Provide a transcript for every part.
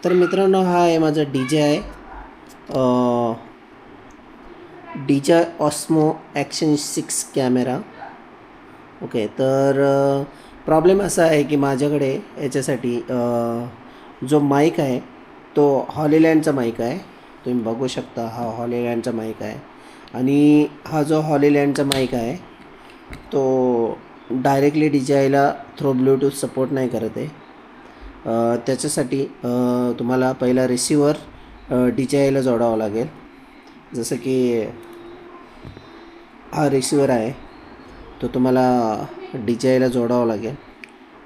तर मित्रांनो, हा आहे माझा DJ आहे, DJI Osmo Action 6 camera. Okay. तर प्रॉब्लेम असा आहे की माझ्याकडे याच्यासाठी जो माईक आहे तो हॉलीलँडचा माईक आहे. तुम्ही बघू शकता, हा हॉलीलँडचा माईक आहे. आणि हा जो हॉलीलँडचा माईक आहे तो डायरेक्टली DJIला थ्रू ब्लूटूथ सपोर्ट नाही करत आहे. त्याच्यासाठी तुम्हाला पहिला रिसिवर DJIला जोडावा लागेल. जसं की हा रिसिवर आहे तो तुम्हाला DJIला जोडावा लागेल.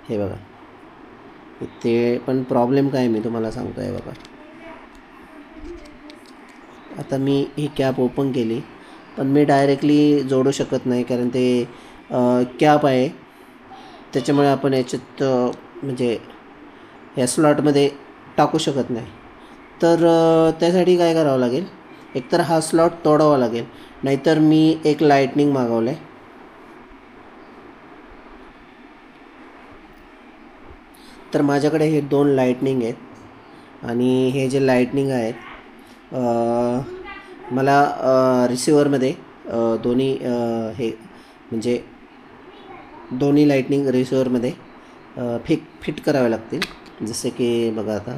हे बघा, ते पण प्रॉब्लेम काय मी तुम्हाला सांगतो आहे बघा. आता मी ही कॅप ओपन केली, पण मी डायरेक्टली जोडू शकत नाही कारण ते कॅप आहे. त्याच्यामुळे आपण याच्यात म्हणजे या स्लॉटमध्ये टाकू शकत नाही. तर त्यासाठी काय करावं लागेल, एकतर हा स्लॉट तोडावा लागेल, नाहीतर मी एक लाईटनिंग मागवलं आहे. तर माझ्याकडे हे 2 लाईटनिंग आहेत आणि हे जे लाईटनिंग आहेत मला रिसिवरमध्ये दोन्ही हे म्हणजे दोन्ही लाईटनिंग रिसिवरमध्ये फिट करावे लागतील. जसे की बघा, आता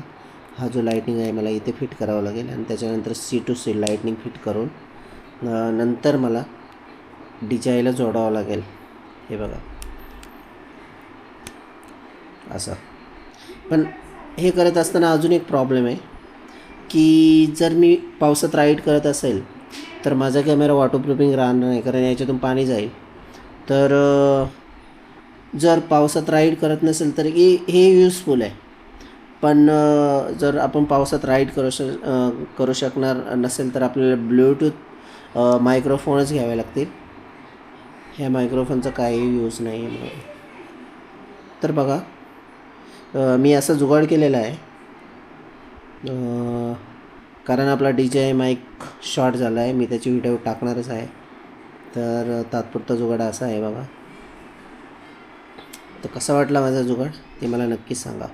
हा जो लाईटनिंग आहे मला इथे फिट करावा लागेल आणि त्याच्यानंतर C to C lightning fit करून नंतर मला DJIला जोडावं लागेल. हे बघा असं. पण हे करत असताना अजून एक प्रॉब्लेम आहे की जर मी पावसात राईड करत असेल तर माझा कॅमेरा वॉटरप्रूफिंग राहणार नाही, कारण याच्यातून पाणी जाईल. तर जर पावसात राईड करत नसेल तर हे यूजफुल आहे. पण जर आपण पावसात राईड करू शकणार नसेल तर आपल्याला ब्लूटूथ मायक्रोफोनच घ्यावे लागतील. ह्या मायक्रोफोनचा काही यूज नाही आहे. तर बघा, मी असा जुगाड केलेला आहे कारण आपला DJI माईक शॉर्ट झाला आहे. मी त्याची व्हिडिओ टाकणारच आहे. तर तात्पुरता जुगाड असा आहे बघा. तर कसा वाटला माझा जुगाड ते मला नक्कीच सांगा.